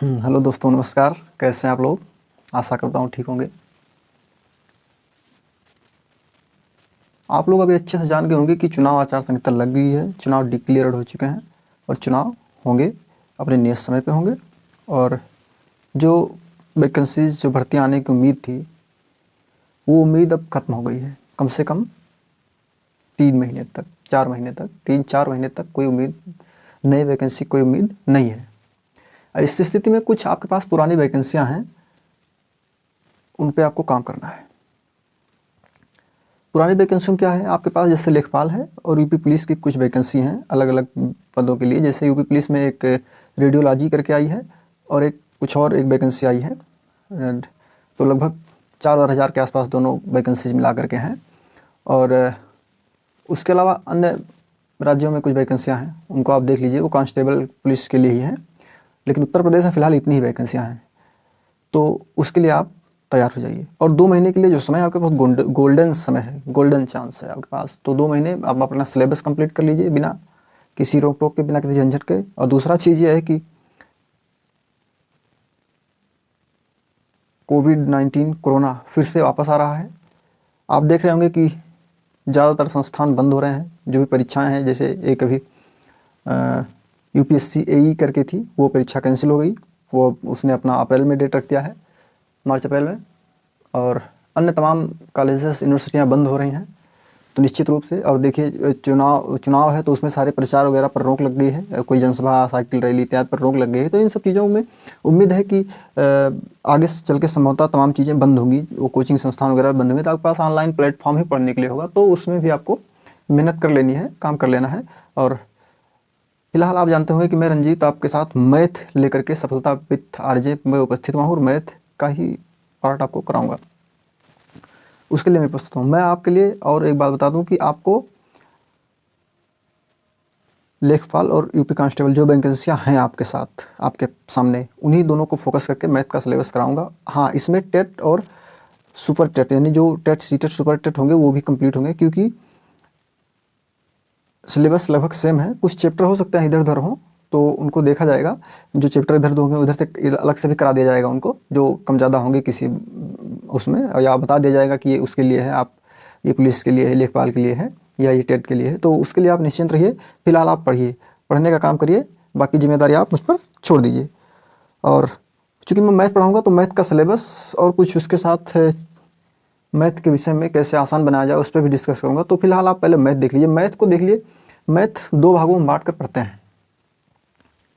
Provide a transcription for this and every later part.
Hello दोस्तों, नमस्कार। कैसे हैं आप लोग? आशा करता हूँ ठीक होंगे। आप लोग अभी अच्छे से जान गए होंगे कि चुनाव आचार संहिता लग गई है, चुनाव डिक्लेयर्ड हो चुके हैं और चुनाव होंगे, अपने नियत समय पे होंगे। और जो वैकेंसीज, जो भर्तियाँ आने की उम्मीद थी, वो उम्मीद अब खत्म हो गई है। कम से कम 3 महीने तक, 4 महीने तक, 3-4 महीने तक कोई उम्मीद, नई वैकेंसी कोई उम्मीद नहीं है। इस स्थिति में कुछ आपके पास पुरानी वैकेंसियाँ हैं, उन पे आपको काम करना है। पुरानी वैकेंसी क्या है आपके पास? जैसे लेखपाल है और यूपी पुलिस की कुछ वैकेंसी हैं अलग अलग पदों के लिए। जैसे यूपी पुलिस में एक रेडियोलॉजी करके आई है और एक वैकेंसी आई है। तो लगभग 4,000 के आसपास दोनों वैकेंसीज मिला करके हैं। और उसके अलावा अन्य राज्यों में कुछ वैकेंसियाँ हैं, उनको आप देख लीजिए, वो कांस्टेबल पुलिस के लिए ही हैं। लेकिन उत्तर प्रदेश में फ़िलहाल इतनी ही वैकेंसियाँ हैं, तो उसके लिए आप तैयार हो जाइए। और 2 महीने के लिए जो समय आपके पास गोल्डन समय है, गोल्डन चांस है आपके पास। तो 2 महीने आप अपना सिलेबस कंप्लीट कर लीजिए, बिना किसी रोक टोक के, बिना किसी झंझट के। और दूसरा चीज़ ये है कि कोविड-19 कोरोना फिर से वापस आ रहा है। आप देख रहे होंगे कि ज़्यादातर संस्थान बंद हो रहे हैं। जो भी परीक्षाएं हैं, जैसे एक अभी यूपीएससी एई करके थी, वो परीक्षा कैंसिल हो गई। वो उसने अपना अप्रैल में डेट रख दिया है, मार्च अप्रैल में। और अन्य तमाम कॉलेजेस, यूनिवर्सिटियां बंद हो रही हैं। तो निश्चित रूप से, और देखिए, चुनाव है तो उसमें सारे प्रचार वगैरह पर रोक लग गई है। कोई जनसभा, साइकिल रैली इत्यादि पर रोक लग गई है। तो इन सब चीज़ों में उम्मीद है कि आगे से चल के संभवतः तमाम चीज़ें बंद होंगी, वो कोचिंग संस्थान वगैरह बंद होंगे। तो आपके पास ऑनलाइन प्लेटफॉर्म ही पढ़ने के लिए होगा, तो उसमें भी आपको मेहनत कर लेनी है, काम कर लेना है। और फिलहाल आप जानते होंगे कि मैं रंजीत आपके साथ मैथ लेकर के सफलता विथ आरजे में उपस्थित हुआ हूँ, और मैथ का ही पार्ट आपको कराऊंगा। उसके लिए मैं प्रस्तुत हूँ। मैं आपके लिए और एक बात बता दूं कि आपको लेखपाल और यूपी कांस्टेबल जो वैकेंसियाँ हैं आपके साथ, आपके सामने, उन्हीं दोनों को फोकस करके मैथ का सिलेबस कराऊंगा। हाँ, इसमें टेट और सुपर टेट, यानी जो TET, C TET, super TET होंगे, वो भी कंप्लीट होंगे, क्योंकि सिलेबस लगभग सेम है। कुछ चैप्टर हो सकते हैं इधर उधर हों, तो उनको देखा जाएगा। जो चैप्टर इधर होंगे उधर से अलग से भी करा दिया जाएगा उनको, जो कम ज़्यादा होंगे किसी उसमें, या बता दिया जाएगा कि ये उसके लिए है, आप ये पुलिस के लिए है, लेखपाल के लिए है, या ये टेट के लिए है। तो उसके लिए आप निश्चिंत रहिए। फिलहाल आप पढ़िए, पढ़ने का काम करिए, बाकी जिम्मेदारी आप मुझ पर छोड़ दीजिए। और चूँकि मैं मैथ पढ़ाऊँगा, तो मैथ का सिलेबस और कुछ उसके साथ मैथ के विषय में कैसे आसान बनाया जाए, उस पर भी डिस्कस करूँगा। तो फिलहाल आप पहले मैथ देख लीजिए। मैथ को देख लीजिए। मैथ 2 भागों में बांट कर पढ़ते हैं,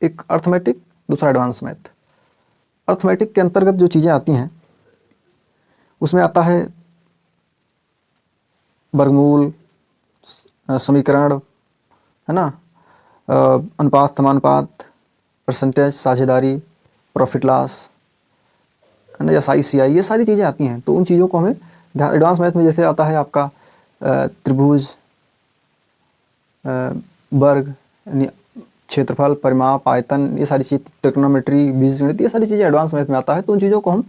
एक अर्थमेटिक, दूसरा एडवांस मैथ। अर्थमेटिक के अंतर्गत जो चीज़ें आती हैं, उसमें आता है वर्गमूल, समीकरण, है ना, अनुपात, समानुपात, परसेंटेज, साझेदारी, प्रॉफिट लॉस, है ना, या साई सी आई, ये सारी चीज़ें आती हैं। तो उन चीज़ों को हमें ध्यान, एडवांस मैथ में जैसे आता है आपका त्रिभुज, वर्ग, यानी क्षेत्रफल, परिमाप, आयतन, ये सारी चीज़, ट्रिग्नोमेट्री, बीजगणित, ये सारी चीज़ें एडवांस मैथ में आता है। तो उन चीज़ों को हम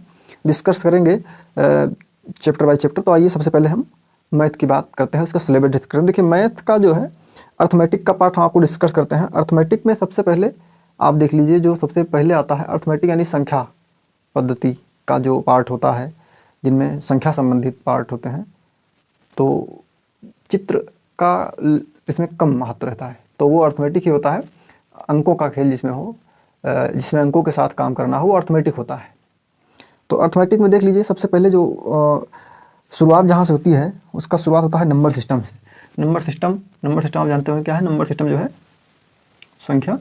डिस्कस करेंगे चैप्टर बाय चैप्टर। तो आइए सबसे पहले हम मैथ की बात करते हैं, उसका सिलेबस डिस्कस करते हैं। देखिए, मैथ का जो है अर्थमेटिक का पार्ट हम आपको डिस्कस करते हैं। अर्थमेटिक में सबसे पहले आप देख लीजिए, जो सबसे पहले आता है अर्थमेटिक, यानी संख्या पद्धति का जो पार्ट होता है, जिनमें संख्या संबंधित पार्ट होते हैं। तो चित्र का इसमें कम महत्व रहता है, तो वो अर्थमेटिक ही होता है। अंकों का खेल जिसमें हो, जिसमें अंकों के साथ काम करना हो, वो अर्थमेटिक होता है। तो अर्थमेटिक में देख लीजिए, सबसे पहले जो शुरुआत जहाँ से होती है, उसका शुरुआत होता है नंबर सिस्टम से। नंबर सिस्टम आप जानते हो क्या है? नंबर सिस्टम जो है संख्या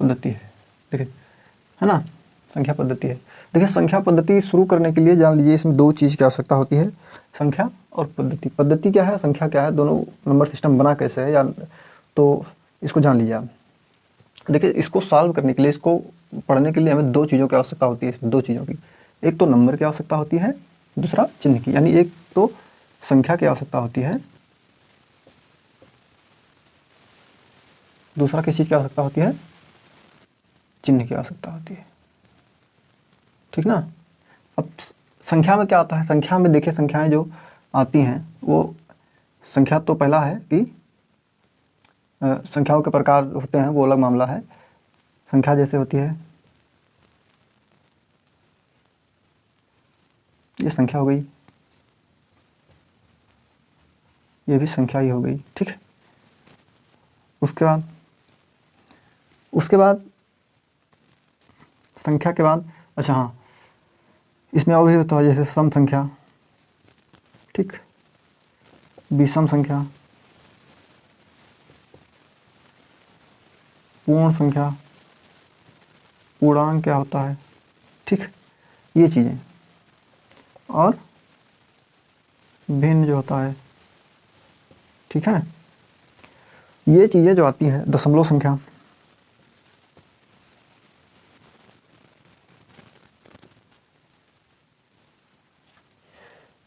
पद्धति है। देखिए, है ना, संख्या पद्धति है। देखिए, संख्या पद्धति शुरू करने के लिए जान लीजिए, इसमें 2 चीज़ की आवश्यकता होती है, संख्या और पद्धति। पद्धति क्या है, संख्या क्या है, दोनों नंबर सिस्टम बना कैसे है, या तो इसको जान लीजिए आप। देखिए, इसको सॉल्व करने के लिए, इसको पढ़ने के लिए हमें 2 चीज़ों की आवश्यकता होती है, इसमें 2 चीज़ों की। एक तो नंबर की आवश्यकता होती है, दूसरा चिन्ह की। यानी एक तो संख्या की आवश्यकता होती है, दूसरा किस चीज़ की आवश्यकता होती है? चिन्ह की आवश्यकता होती है। ठीक ना। अब संख्या में क्या आता है? संख्या में देखिए, संख्याएं जो आती हैं वो संख्या, तो पहला है कि संख्याओं के प्रकार होते हैं, वो अलग मामला है। संख्या जैसे होती है, ये संख्या हो गई, ये भी संख्या ही हो गई, ठीक है। उसके बाद संख्या के बाद, अच्छा हाँ, इसमें और भी होता है जैसे सम संख्या, ठीक, विषम संख्या, पूर्ण संख्या, पूर्णांक क्या होता है, ठीक, ये चीज़ें। और भिन्न जो होता है, ठीक है, ये चीज़ें जो आती हैं, दशमलव संख्या,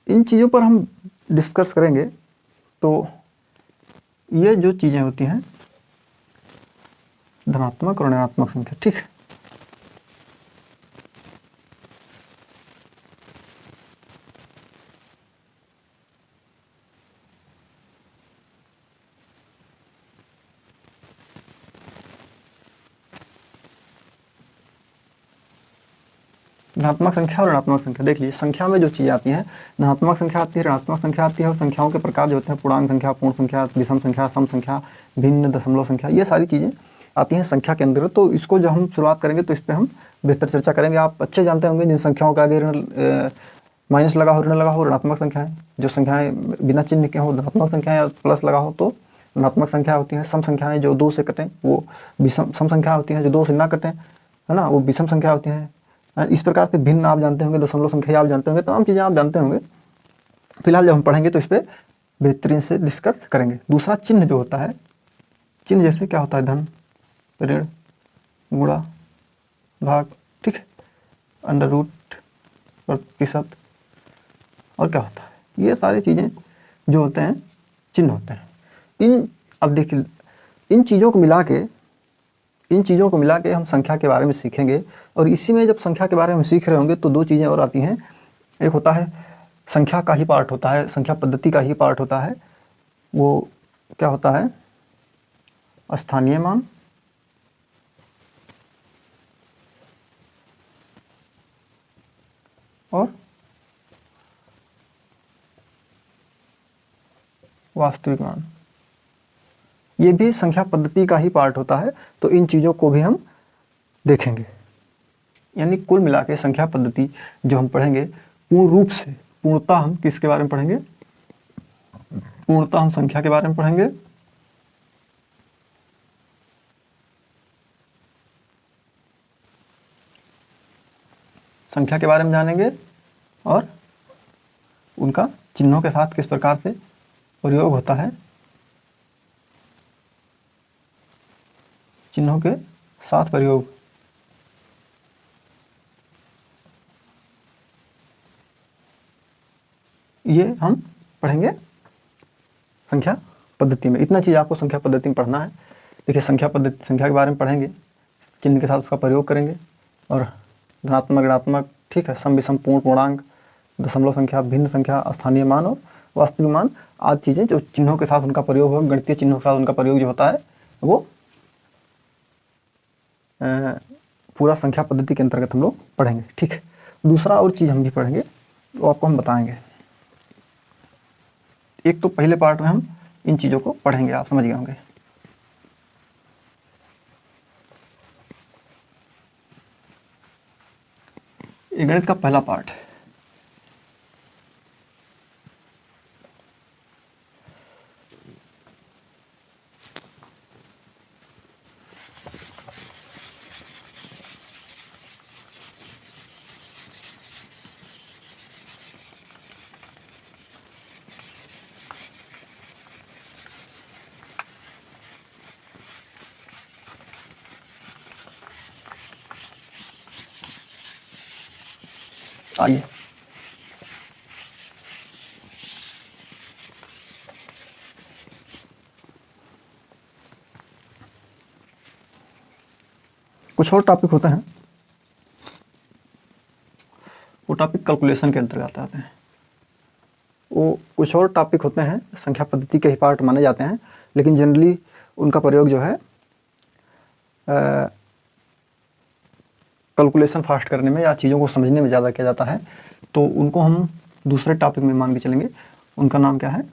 इन चीज़ों पर हम डिस्कस करेंगे। तो ये जो चीज़ें होती हैं, धनात्मक और ऋणात्मक संख्या, ठीक है। धनात्मक संख्या और ऋणात्मक संख्या देख लीजिए, संख्या में जो चीज़ें आती हैं, धनात्मक संख्या आती है, ऋणात्मक संख्या आती है, और संख्याओं के प्रकार जो होते हैं, पूर्णांक संख्या, पूर्ण संख्या, विषम संख्या, सम संख्या, भिन्न, दशमलव संख्या, ये सारी चीज़ें आती हैं संख्या के अंदर। तो इसको जब हम शुरुआत करेंगे तो इस पर हम बेहतर चर्चा करेंगे। आप अच्छे जानते होंगे जिन संख्याओं का आगे माइनस लगा हो, ऋण लगा हो, ऋणात्मक संख्या है। जो संख्याएं बिना चिन्ह के हो, धनात्मक संख्या या प्लस लगा हो तो ऋणात्मक संख्या होती है। सम संख्याएं जो 2 से कटें वो विषम, सम संख्या होती हैं जो 2 से ना कटें, है ना, वो विषम संख्या होती हैं। इस प्रकार से भिन्न आप जानते होंगे, दशमलव संख्या आप जानते होंगे, तमाम चीज़ें आप जानते होंगे। फिलहाल जब हम पढ़ेंगे तो इस पर बेहतरीन से डिस्कस करेंगे। दूसरा चिन्ह जो होता है, चिन्ह जैसे क्या होता है, धन, ऋण, गुणा, भाग, ठीक है, अंडर रूट, प्रतिशत, और क्या होता है, ये सारी चीज़ें जो होते हैं चिन्ह होते हैं। अब देखिए, इन चीज़ों को मिला के हम संख्या के बारे में सीखेंगे। और इसी में जब संख्या के बारे में सीख रहे होंगे तो 2 चीज़ें और आती हैं। एक होता है संख्या का ही पार्ट होता है, संख्या पद्धति का ही पार्ट होता है, वो क्या होता है, स्थानीय मान और वास्तविक मान, ये भी संख्या पद्धति का ही पार्ट होता है। तो इन चीज़ों को भी हम देखेंगे। यानी कुल मिला के संख्या पद्धति जो हम पढ़ेंगे, पूर्ण रूप से, पूर्णतः हम किसके बारे में पढ़ेंगे, पूर्णतः हम संख्या के बारे में पढ़ेंगे, संख्या के बारे में जानेंगे, और उनका चिन्हों के साथ किस प्रकार से प्रयोग होता है, चिन्हों के साथ प्रयोग, ये हम पढ़ेंगे संख्या पद्धति में। इतना चीज़ आपको संख्या पद्धति में पढ़ना है। देखिए, संख्या पद्धति, संख्या के बारे में पढ़ेंगे, चिन्ह के साथ उसका प्रयोग करेंगे, और धनात्मक, ऋणात्मक, ठीक है, सम, विषम, पूर्ण, पूर्णांक, दशमलव संख्या, भिन्न संख्या, स्थानीय मान और वास्तविक मान, आदि चीज़ें जो चिन्हों के साथ उनका प्रयोग होगा, गणितीय चिन्हों के साथ उनका प्रयोग जो होता है, वो पूरा संख्या पद्धति के अंतर्गत हम लोग पढ़ेंगे, ठीक है। दूसरा और चीज़ हम भी पढ़ेंगे, वो आपको हम बताएंगे। एक तो पहले पार्ट में हम इन चीज़ों को पढ़ेंगे, आप समझ गए होंगे। ये गणित का पहला पार्ट है। आइए, कुछ और टॉपिक होते हैं, वो टॉपिक कैलकुलेशन के अंतर्गत आते हैं। वो कुछ और टॉपिक होते हैं, संख्या पद्धति के ही पार्ट माने जाते हैं, लेकिन जनरली उनका प्रयोग जो है कैलकुलेशन फास्ट करने में या चीज़ों को समझने में ज़्यादा किया जाता है। तो उनको हम दूसरे टॉपिक में मान के चलेंगे। उनका नाम क्या है?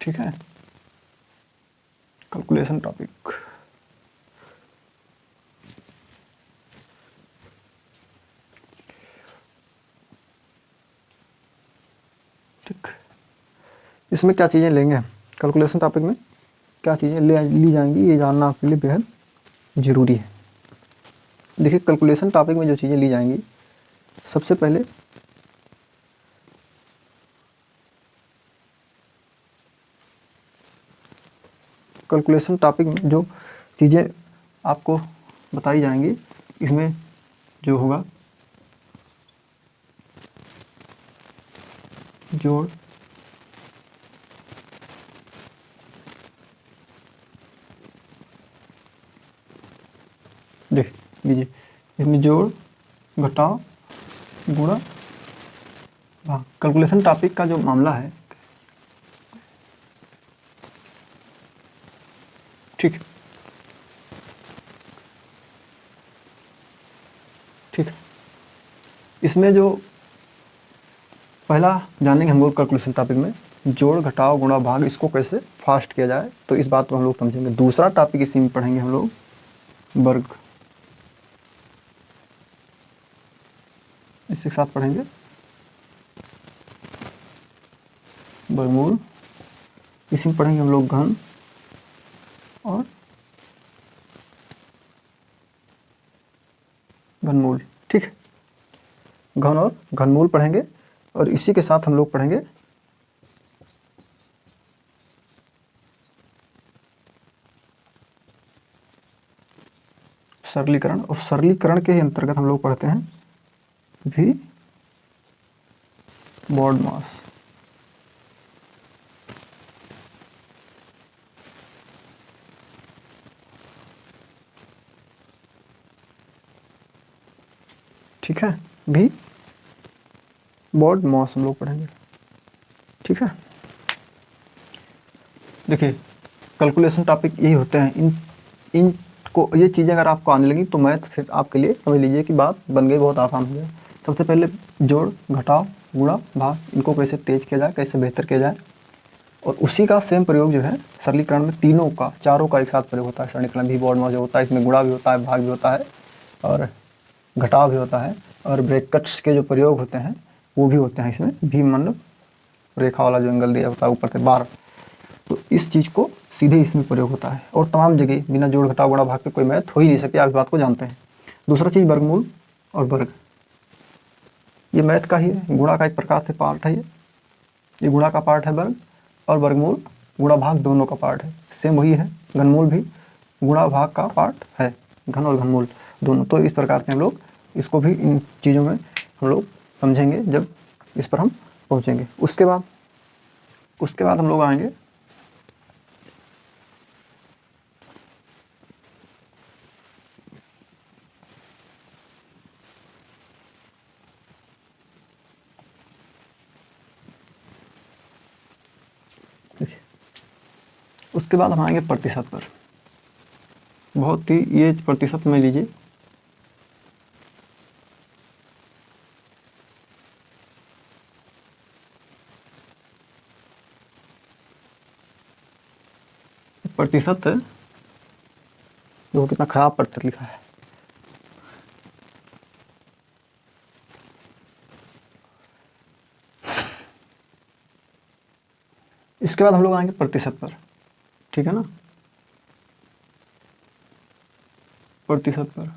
ठीक है, कैलकुलेशन टॉपिक। ठीक, इसमें क्या चीज़ें लेंगे? कैलकुलेशन टॉपिक में क्या चीज़ें ली जाएंगी, ये जानना आपके लिए बेहद ज़रूरी है। देखिए, कैलकुलेशन टॉपिक में जो चीज़ें ली जाएंगी, सबसे पहले कैलकुलेशन टॉपिक में जो चीज़ें आपको बताई जाएंगी, इसमें जो होगा जोड़, देख लीजिए, इसमें जोड़, घटाव, गुणा, भाग। कैलकुलेशन टॉपिक का जो मामला है, ठीक ठीक, इसमें जो पहला जानेंगे हम लोग कैलकुलेशन टॉपिक में, जोड़, घटाव, गुणा, भाग, इसको कैसे फास्ट किया जाए, तो इस बात को हम लोग समझेंगे। दूसरा टॉपिक इसी में पढ़ेंगे हम लोग, वर्ग, इसके साथ पढ़ेंगे वर्गमूल, इसी में पढ़ेंगे हम लोग घन और घनमूल। ठीक है, घन और घनमूल पढ़ेंगे, और इसी के साथ हम लोग पढ़ेंगे सरलीकरण, और सरलीकरण के ही अंतर्गत हम लोग पढ़ते हैं भी BODMAS। ठीक है, भी BODMAS हम लोग पढ़ेंगे। ठीक है, देखिए, कैलकुलेशन टॉपिक यही होते हैं। इन को ये चीज़ें अगर आपको आने लगी तो मैथ फिर आपके लिए समझ लीजिए कि बात बन गई, बहुत आसान हो गया। सबसे पहले जोड़, घटाव, गुणा, भाग, इनको कैसे तेज किया जाए, कैसे बेहतर किया जाए, और उसी का सेम प्रयोग जो है सरलीकरण में तीनों का, चारों का एक साथ प्रयोग होता है। सरलीकरण भी BODMAS जो होता है, इसमें गुणा भी होता है, भाग भी होता है, और घटाव भी होता है, और ब्रैकेट्स के जो प्रयोग होते हैं वो भी होते हैं इसमें भी, मतलब रेखा वाला जो एंगल दिया होता है ऊपर से बार, तो इस चीज़ को सीधे इसमें प्रयोग होता है। और तमाम जगह बिना जोड़, घटाव, गुणा, भाग के कोई मैथ हो ही नहीं सकती, आप इस बात को जानते हैं। दूसरा चीज़ वर्गमूल और वर्ग, ये मैथ का ही है, गुणा का एक प्रकार से पार्ट है। ये गुणा का पार्ट है वर्ग, और वर्गमूल गुणा भाग दोनों का पार्ट है, सेम वही है। घनमूल भी गुणा भाग का पार्ट है, घन और घनमूल दोनों। तो इस प्रकार से हम लोग इसको भी, इन चीज़ों में हम लोग समझेंगे जब इस पर हम पहुँचेंगे। उसके बाद हम लोग आएंगे उसके बाद हम आएंगे प्रतिशत पर। बहुत ही, ये प्रतिशत में लीजिए, प्रतिशत देखो कितना खराब प्रतिशत लिखा है। इसके बाद हम लोग आएंगे प्रतिशत पर, ठीक है ना। प्रतिशत पर।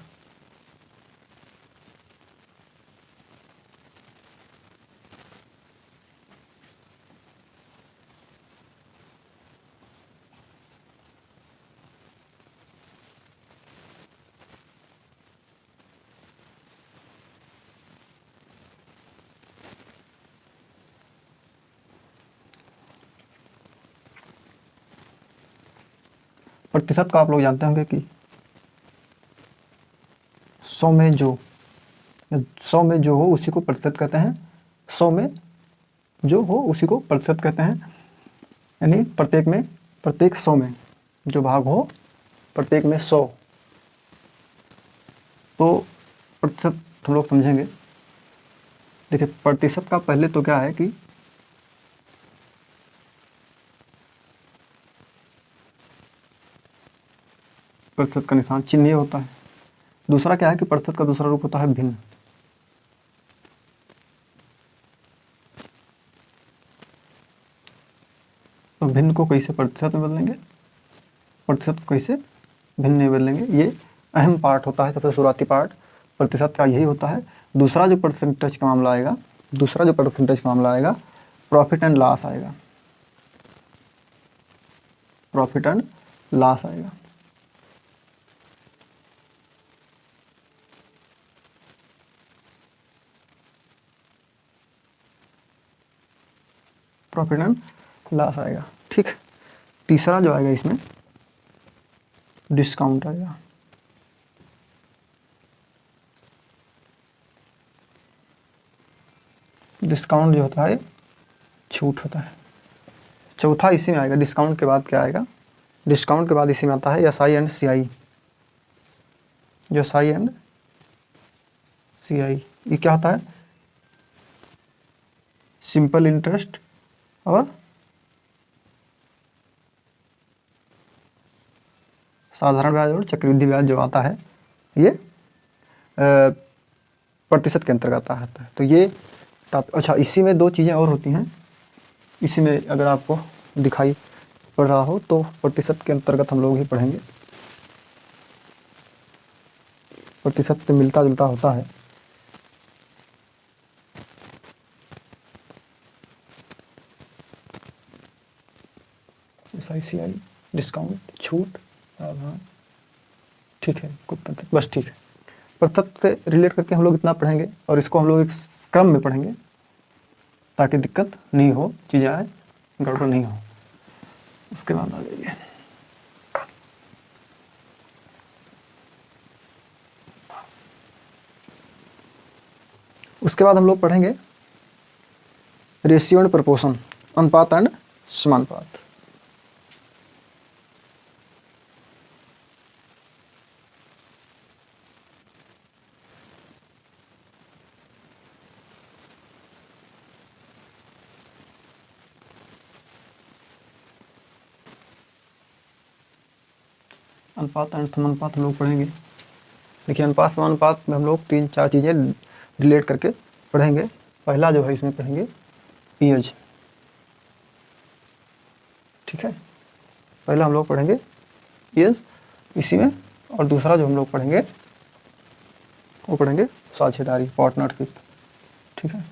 प्रतिशत का आप लोग जानते होंगे कि 100 में जो 100 में जो हो उसी को प्रतिशत कहते हैं। 100 में जो हो उसी को प्रतिशत कहते हैं। यानी प्रत्येक 100 में जो भाग हो, प्रत्येक में 100, तो प्रतिशत हम लोग समझेंगे। देखिए प्रतिशत का पहले तो क्या है कि प्रतिशत का निशान चिन्ह ये होता है। दूसरा क्या है कि प्रतिशत का दूसरा रूप होता है भिन्न। तो भिन्न को कैसे प्रतिशत में बदलेंगे, प्रतिशत को कैसे भिन्न में बदलेंगे, ये अहम पार्ट होता है। सबसे शुरुआती पार्ट प्रतिशत का यही होता है। दूसरा जो परसेंटेज का मामला आएगा, प्रॉफिट एंड लॉस आएगा। प्रॉफिट एंड लॉस आएगा। प्रॉफिट एंड लॉस आएगा, ठीक। तीसरा जो आएगा इसमें डिस्काउंट आएगा। डिस्काउंट जो होता है छूट होता है। चौथा इसी में आएगा। डिस्काउंट के बाद क्या आएगा, डिस्काउंट के बाद इसी में आता है एस आई एंड सी आई। जो एस आई एंड सी आई, ये क्या होता है, सिंपल इंटरेस्ट और साधारण ब्याज और चक्रवृद्धि ब्याज जो आता है, ये प्रतिशत के अंतर्गत आता है। तो ये अच्छा, इसी में दो चीज़ें और होती हैं। इसी में अगर आपको दिखाई पड़ रहा हो तो प्रतिशत के अंतर्गत हम लोग ही पढ़ेंगे। प्रतिशत से मिलता जुलता होता है। SICI, डिस्काउंट, छूट, ठीक है, बस ठीक है। प्रतिशत से रिलेट करके हम लोग इतना पढ़ेंगे और इसको हम लोग एक क्रम में पढ़ेंगे ताकि दिक्कत नहीं हो, चीज़ें आए गड़बड़ नहीं हो। उसके बाद आ जाइए, उसके बाद हम लोग पढ़ेंगे रेशियो एंड प्रपोर्शन, अनुपात एंड समानुपात। अनुपात एंड समानुपात हम लोग पढ़ेंगे। देखिए अनुपात समानुपात में हम लोग 3-4 चीज़ें रिलेट करके पढ़ेंगे। पहला जो है इसमें पढ़ेंगे ईएज, ठीक है, पहला हम लोग पढ़ेंगे ईएज इसी में। और दूसरा जो हम लोग पढ़ेंगे वो पढ़ेंगे साझेदारी, पार्टनरशिप, ठीक है।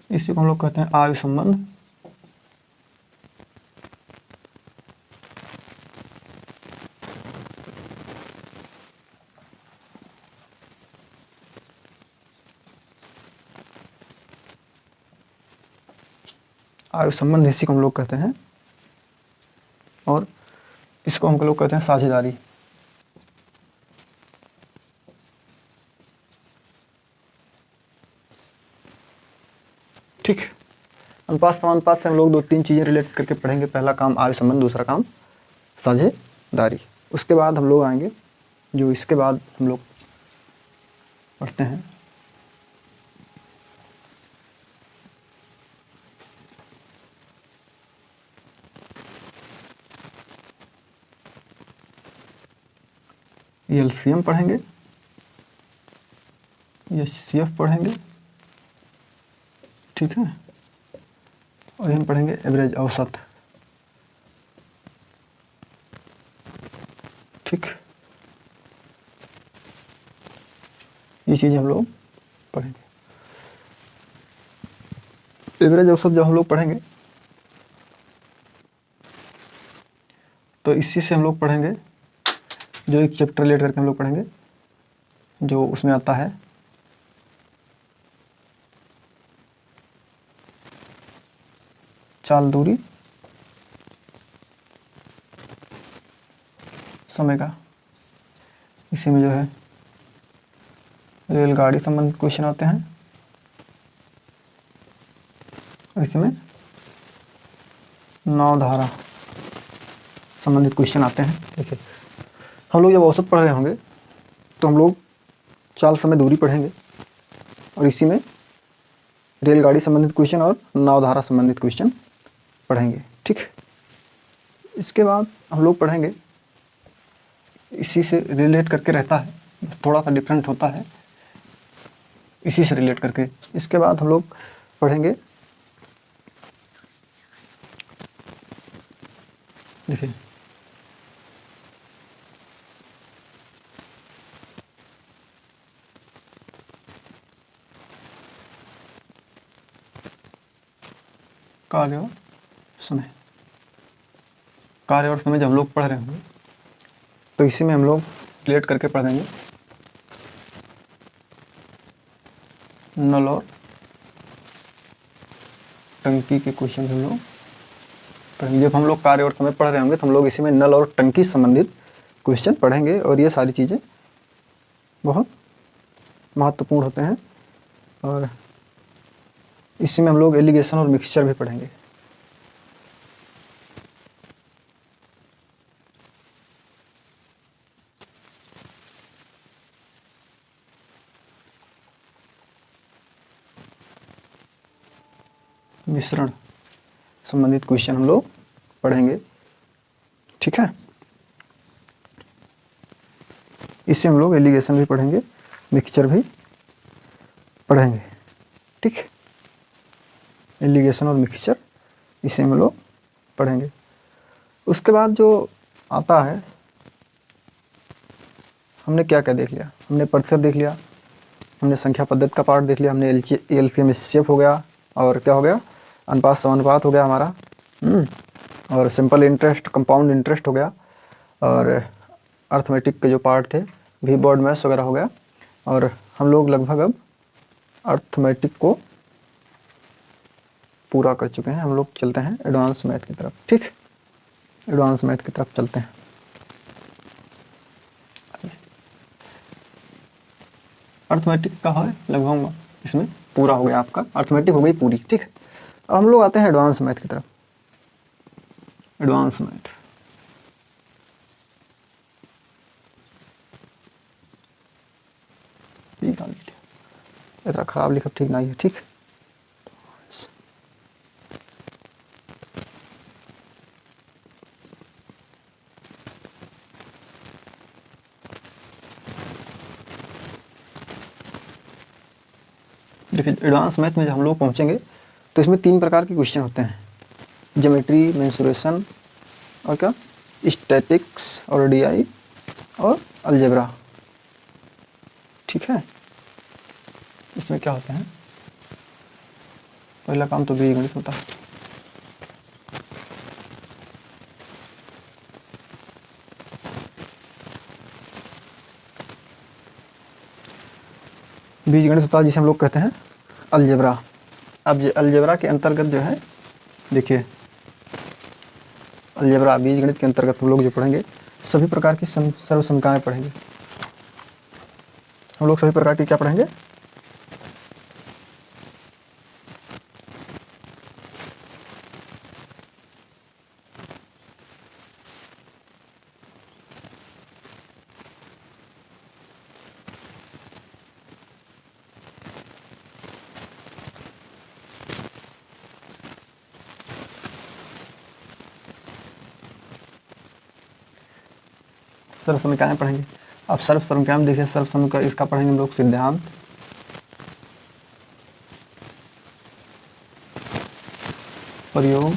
इसी को हम लोग कहते हैं आयु संबंध। आयु संबंध इसी को हम लोग कहते हैं और इसको हम लोग कहते हैं साझेदारी। ठीक, अनुपात समानुपात से हम लोग 2-3 चीज़ें रिलेट करके पढ़ेंगे। पहला काम आयु संबंध, दूसरा काम साझेदारी। उसके बाद हम लोग आएंगे, जो इसके बाद हम लोग पढ़ते हैं एलसीएम पढ़ेंगे, एचसीएफ पढ़ेंगे, ठीक है। और हम पढ़ेंगे एवरेज, औसत। ठीक, ये चीज़ हम लोग पढ़ेंगे। एवरेज औसत जब हम लोग पढ़ेंगे तो इसी से हम लोग पढ़ेंगे, जो एक चैप्टर लेट करके हम लोग पढ़ेंगे, जो उसमें आता है चाल दूरी समय का। इसी में जो है रेलगाड़ी संबंधित क्वेश्चन आते हैं, और इसमें नाव धारा संबंधित क्वेश्चन आते हैं। देखिए, हम लोग जब औसत पढ़ रहे होंगे तो हम लोग चाल समय दूरी पढ़ेंगे, और इसी में रेलगाड़ी संबंधित क्वेश्चन और नाव धारा संबंधित क्वेश्चन पढ़ेंगे। ठीक, इसके बाद हम लोग पढ़ेंगे, इसी से रिलेट करके रहता है, थोड़ा सा डिफरेंट होता है, इसी से रिलेट करके। इसके बाद हम लोग पढ़ेंगे, देखिए कार्य और समय। कार्य और समय जब हम लोग पढ़ रहे होंगे तो इसी में हम लोग रिलेट करके पढ़ देंगे नल और टंकी के क्वेश्चन हम लोग पढ़ेंगे। जब हम लोग कार्य और समय पढ़ रहे होंगे तो हम लोग इसी में नल और टंकी संबंधित क्वेश्चन पढ़ेंगे, और ये सारी चीज़ें बहुत महत्वपूर्ण होते हैं। और इसी में हम लोग एलिगेशन और मिक्सचर भी पढ़ेंगे। मिश्रण संबंधित क्वेश्चन हम लोग पढ़ेंगे। ठीक है, इससे हम लोग एलिगेशन भी पढ़ेंगे, मिक्सचर भी पढ़ेंगे। ठीक, एलिगेशन और मिक्सचर इसे हम लोग पढ़ेंगे। उसके बाद जो आता है, हमने क्या क्या देख लिया, हमने प्रतिशत देख लिया, हमने संख्या पद्धति का पार्ट देख लिया, हमने एलसीएम एचसीएफ हो गया, और क्या हो गया, अनुपात समानुपात हो गया हमारा, और सिंपल इंटरेस्ट, कंपाउंड इंटरेस्ट हो गया, और अर्थमेटिक के जो पार्ट थे भी बोर्ड मैथ्स वगैरह हो गया। और हम लोग लगभग अब अर्थमेटिक को पूरा कर चुके हैं। हम लोग चलते हैं एडवांस मैथ की तरफ। ठीक, एडवांस मैथ की तरफ चलते हैं। अर्थमेटिक का है लगभग इसमें पूरा हो गया, आपका अर्थमेटिक हो गई पूरी। ठीक, अब हम लोग आते हैं एडवांस मैथ की तरफ। एडवांस मैथ, इतना खराब लिखा ठीक नहीं है। ठीक, देखिए एडवांस मैथ में जब हम लोग पहुंचेंगे तो इसमें 3 प्रकार के क्वेश्चन होते हैं, ज्योमेट्री, मेंसुरेशन और क्या, स्टैटिक्स और डीआई और अलजेब्रा। ठीक है, इसमें क्या होता है, पहला काम तो बीजगणित होता है। बीजगणित होता है जिसे हम लोग कहते हैं अलजेब्रा। अब अलजेब्रा के अंतर्गत जो है, देखिए अलजेब्रा बीजगणित के अंतर्गत हम लोग जो पढ़ेंगे सभी प्रकार की सर्वसमीकरणें पढ़ेंगे। हम लोग सभी प्रकार की क्या पढ़ेंगे, सर्व समीकरण पढ़ेंगे। अब सर्व समीकरण देखिए, सर्व समीकरण इसका पढ़ेंगे हम लोग सिद्धांत, प्रयोग,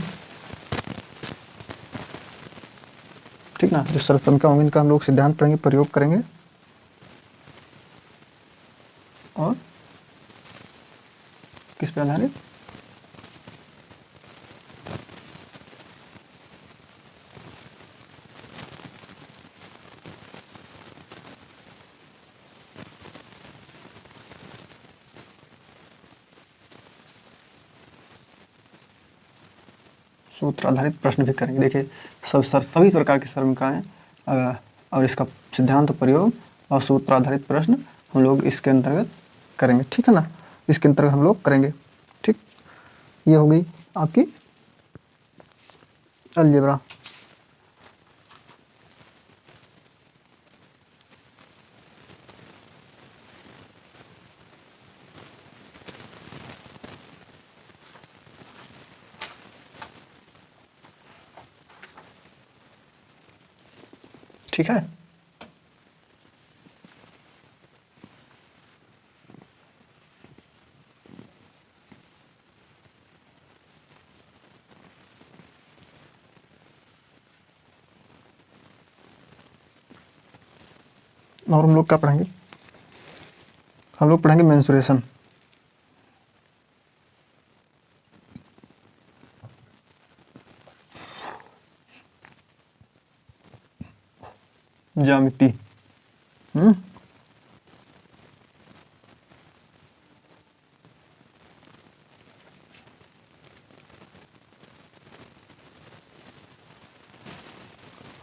ठीक ना। जो सरल समीकरण होंगे इनका हम लोग सिद्धांत पढ़ेंगे, प्रयोग करेंगे और किस पे आधारित, सूत्र आधारित प्रश्न भी करेंगे। देखिए सभी प्रकार के समीकरण और इसका सिद्धांत प्रयोग और सूत्र आधारित प्रश्न हम लोग इसके अंतर्गत करेंगे, ठीक है ना। इसके अंतर्गत हम लोग करेंगे, ठीक। ये हो गई आपकी अलजेब्रा। ठीक है। और हम लोग क्या पढ़ेंगे, हम लोग पढ़ेंगे मेंसुरेशन, ज्यामिति,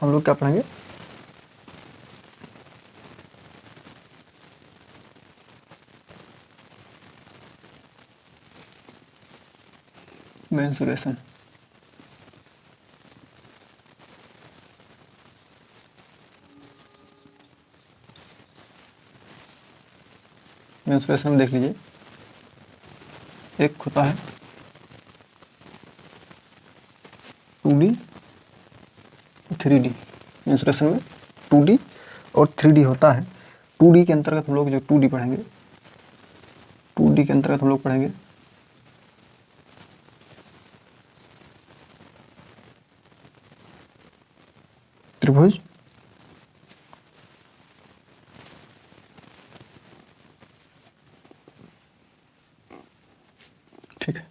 हम लोग क्या पढ़ेंगे, मेंसुरेशन। मेंसुरेशन में देख लीजिए, एक होता है 2D 3D। मेंसुरेशन में 2D और 3D होता है। 2D के अंतर्गत हम लोग जो 2D पढ़ेंगे, 2D के अंतर्गत हम लोग पढ़ेंगे त्रिभुज, ठीक है।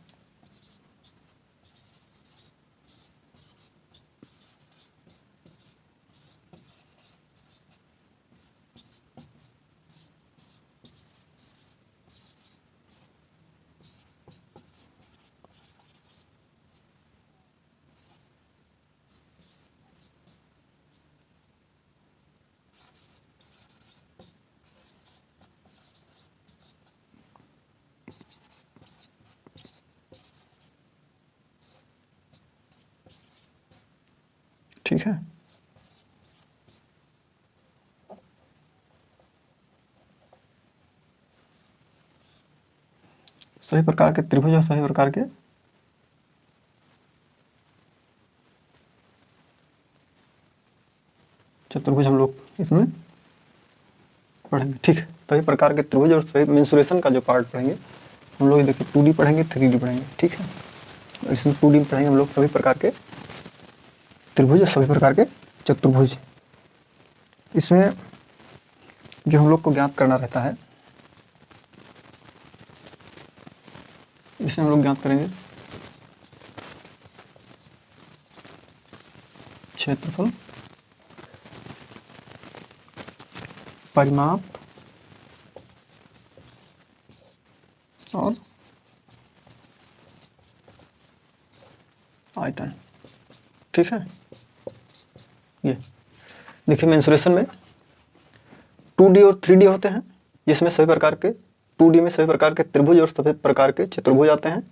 ठीक है। सभी प्रकार के त्रिभुज और सभी प्रकार के चतुर्भुज हम लोग इसमें पढ़ेंगे, ठीक है। सभी प्रकार के त्रिभुज और सभी मेंसुरेशन का जो पार्ट पढ़ेंगे हम लोग, देखिए 2D पढ़ेंगे 3D पढ़ेंगे, ठीक है। और इसमें 2D में पढ़ेंगे हम लोग सभी प्रकार के त्रिभुज और सभी प्रकार के चतुर्भुज। इसमें जो हम लोग को ज्ञात करना रहता है, इसमें हम लोग ज्ञात करेंगे क्षेत्रफल, परिमाप और आयतन, ठीक है। ये देखिए मेंसुरेशन में 2D और 3D होते हैं, जिसमें सभी प्रकार के 2D में सभी प्रकार के त्रिभुज और सभी प्रकार के चतुर्भुज आते हैं।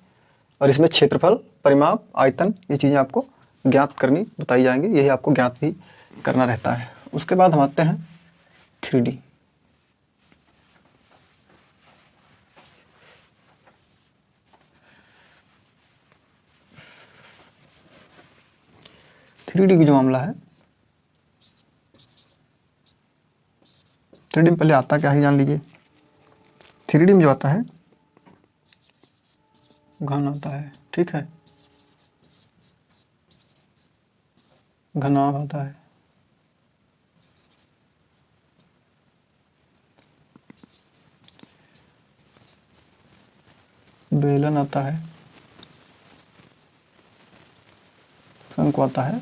और इसमें क्षेत्रफल, परिमाप, आयतन, ये चीज़ें आपको ज्ञात करनी बताई जाएंगी, यही आपको ज्ञात भी करना रहता है। उसके बाद हम आते हैं 3D। 3D की जो मामला है, 3D में पहले आता क्या है जान लीजिए। 3D में जो आता है घन आता है, ठीक है। घनाभ आता है, बेलन आता है, शंकु आता है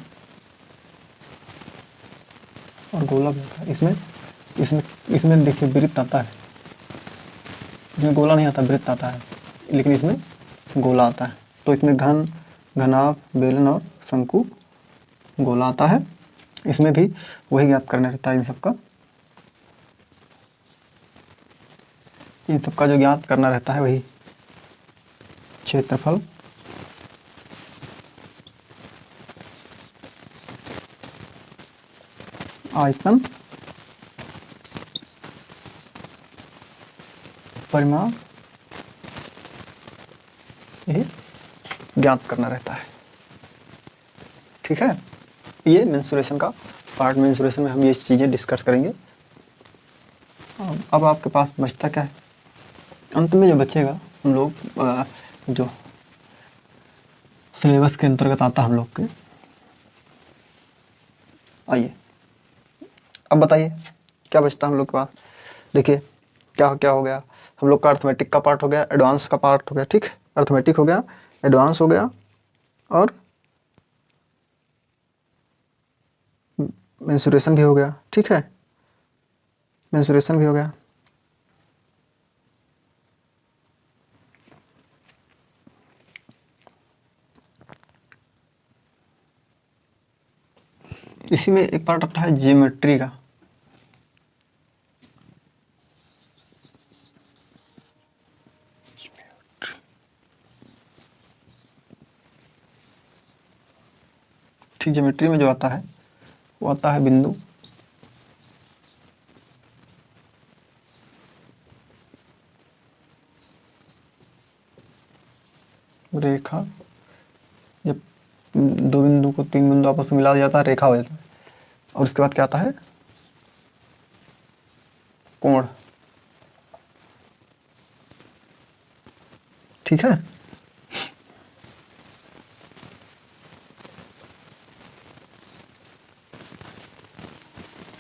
और गोला भी आता है। इसमें इसमें इसमें देखिए वृत्त आता है, इसमें गोला नहीं आता, वृत्त आता है, लेकिन इसमें गोला आता है। तो इसमें घन, घनाभ, बेलन और शंकु, गोला आता है। इसमें भी वही ज्ञात करना रहता है, इन सबका जो ज्ञात करना रहता है वही क्षेत्रफल, आयतन, परिमाप, यही ज्ञात करना रहता है। ठीक है, ये मेंसुरेशन का पार्ट। मेंसुरेशन में हम ये चीज़ें डिस्कस करेंगे। अब आपके पास बचता क्या है, अंत में जो बचेगा हम लोग जो सिलेबस के अंतर्गत आता है हम लोग के। आइए अब बताइए क्या बचता है हम लोग के पास। देखिए क्या क्या हो गया, हम लोग का अर्थमेटिक का पार्ट हो गया, एडवांस का पार्ट हो गया। ठीक, अर्थमेटिक हो गया, एडवांस हो गया और मेंसुरेशन भी हो गया। ठीक है, मेंसुरेशन भी हो गया। इसी में एक पार्ट आता है ज्योमेट्री का। ठीक, ज्योमेट्री में जो आता है वो आता है बिंदु, रेखा। जब दो बिंदु को, तीन बिंदु आपस में मिला दिया जाता है, रेखा हो जाता है। और उसके बाद क्या आता है, कोण। ठीक है,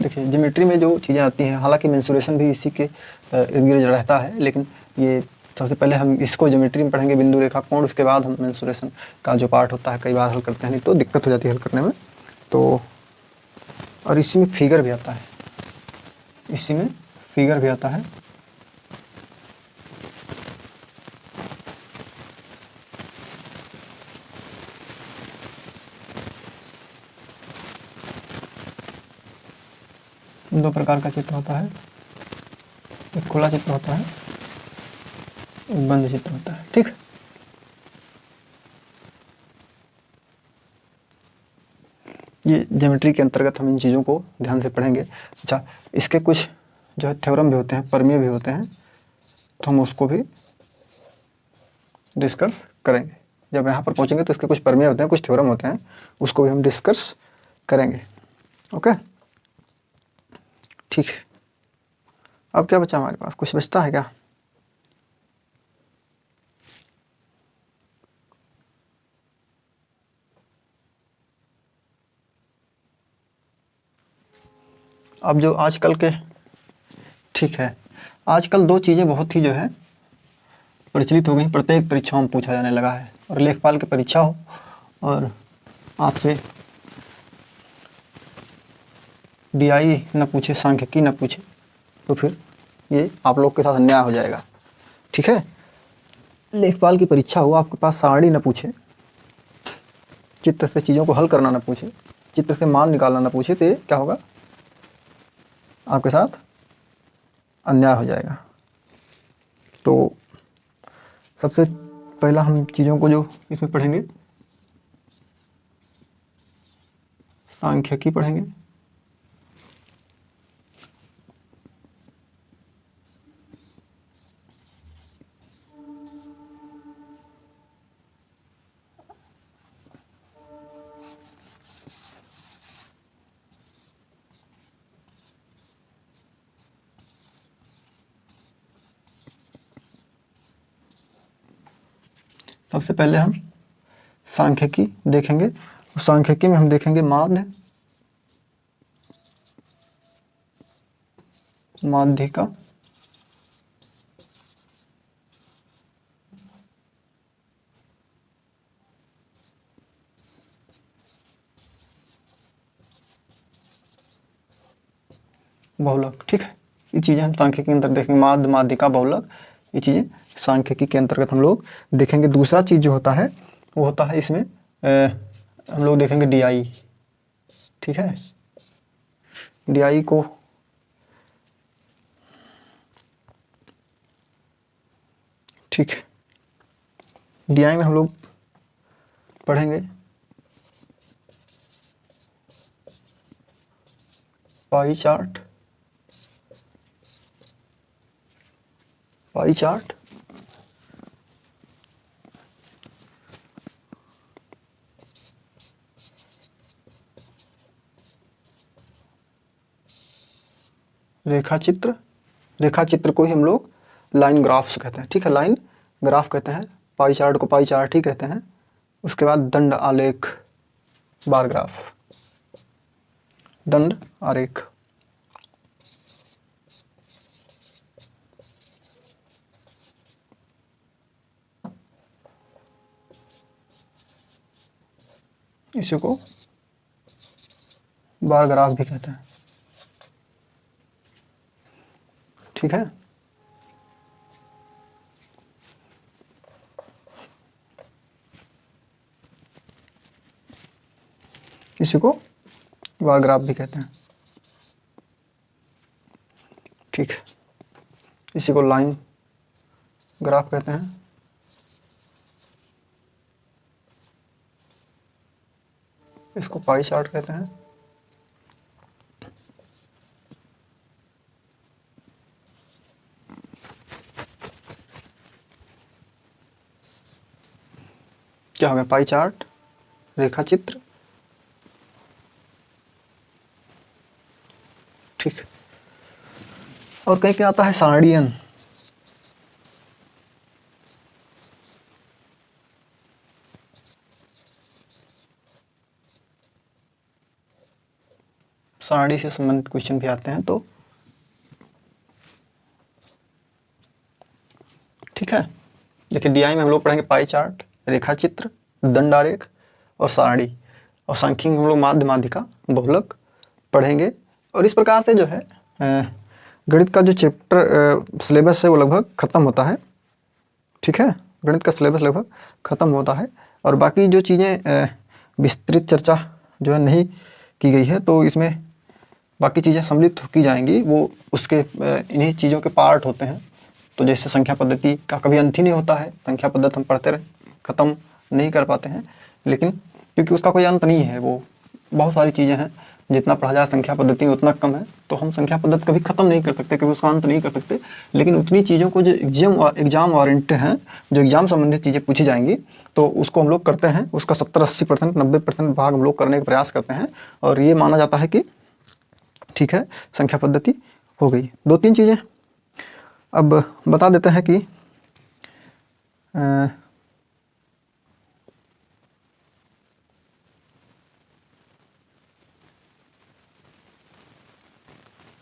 देखिए ज्योमेट्री में जो चीज़ें आती हैं, हालांकि मेंसुरेशन भी इसी के इर्द गिर्द रहता है, लेकिन ये सबसे पहले हम इसको ज्योमेट्री में पढ़ेंगे, बिंदु, रेखा, कोण। उसके बाद हम मेंसुरेशन का जो पार्ट होता है कई बार हल करते हैं, नहीं तो दिक्कत हो जाती है हल करने में। तो और इसी में फिगर भी आता है, इसी में फिगर भी आता है। दो प्रकार का चित्र होता है, एक खुला चित्र होता है, एक बंद चित्र होता है। ठीक, ये ज्योमेट्री के अंतर्गत हम इन चीज़ों को ध्यान से पढ़ेंगे। अच्छा, इसके कुछ जो है थ्योरम भी होते हैं, प्रमेय भी होते हैं, तो हम उसको भी डिस्कस करेंगे। जब यहाँ पर पहुँचेंगे तो इसके कुछ प्रमेय होते हैं, कुछ थ्योरम होते हैं, उसको भी हम डिस्कस करेंगे। ओके, ठीक। अब क्या बचा हमारे पास, कुछ बचता है क्या? अब जो आजकल के, ठीक है, आजकल दो चीज़ें बहुत ही जो है प्रचलित हो गई, प्रत्येक परीक्षाओं में पूछा जाने लगा है। और लेखपाल की परीक्षा हो और आपसे DI न पूछे, सांख्यिकी न पूछे, तो फिर ये आप लोग के साथ अन्याय हो जाएगा। ठीक है, लेखपाल की परीक्षा हो, आपके पास सारणी न पूछे, चित्र से चीज़ों को हल करना न पूछे, चित्र से मान निकालना न पूछे, तो ये क्या होगा, आपके साथ अन्याय हो जाएगा। तो सबसे पहला हम चीज़ों को जो इसमें पढ़ेंगे, सांख्यिकी पढ़ेंगे, सबसे पहले हम सांख्यिकी देखेंगे सांख्यिकी में हम देखेंगे माध्यिका, बहुलक। ठीक है, ये चीज़ें हम सांख्यिकी के अंदर देखेंगे, माध्यिका, बहुलक, ये चीज़ें सांख्यिकी के अंतर्गत हम लोग देखेंगे। दूसरा चीज़ जो होता है वो होता है इसमें हम लोग देखेंगे DI। ठीक है, DI को ठीक, DI में हम लोग पढ़ेंगे पाई चार्ट, रेखाचित्र को ही हम लोग लाइन ग्राफ्स कहते हैं। ठीक है, लाइन ग्राफ कहते हैं, पाई चार्ट को पाई चार्ट ही कहते हैं। उसके बाद दंड आलेख, बार ग्राफ, दंड आरेख। इसी को बार ग्राफ भी कहते हैं। ठीक है, इसी को बार ग्राफ भी कहते हैं। ठीक है, इसी को लाइन ग्राफ कहते हैं। इसको पाई चार्ट कहते हैं। क्या हो गया? पाई चार्ट, रेखाचित्र। ठीक, और कहीं पे आता है सारणियन। सारणी से संबंधित क्वेश्चन भी आते हैं। तो ठीक है, देखिए DI में हम लोग पढ़ेंगे पाई चार्ट, रेखाचित्र, दंड आरेख और सारणी। और सांख्यिकी में हम लोग माध्यिका, बहुलक पढ़ेंगे। और इस प्रकार से जो है गणित का जो चैप्टर सिलेबस है वो लगभग ख़त्म होता है। ठीक है, गणित का सिलेबस लगभग ख़त्म होता है। और बाकी जो चीज़ें विस्तृत चर्चा जो है नहीं की गई है, तो इसमें बाकी चीज़ें सम्मिलित की जाएंगी। वो उसके इन्हीं चीज़ों के पार्ट होते हैं। तो जैसे संख्या पद्धति का कभी अंत ही नहीं होता है, संख्या पद्धति हम पढ़ते रहे, ख़त्म नहीं कर पाते हैं। लेकिन क्योंकि उसका कोई अंत नहीं है, वो बहुत सारी चीज़ें हैं, जितना पढ़ा जाए संख्या पद्धति उतना कम है। तो हम संख्या पद्धति कभी ख़त्म नहीं कर सकते, कभी उसका अंत नहीं कर सकते। लेकिन उतनी चीज़ों को जो एग्जाम ओरिएंटेड हैं, जो एग्जाम संबंधित चीज़ें पूछी जाएंगी, तो उसको हम लोग करते हैं। उसका 70-80%, 90% भाग हम लोग करने का प्रयास करते हैं। और ये माना जाता है कि ठीक है, संख्या पद्धति हो गई। 2-3 चीज़ें अब बता देते हैं कि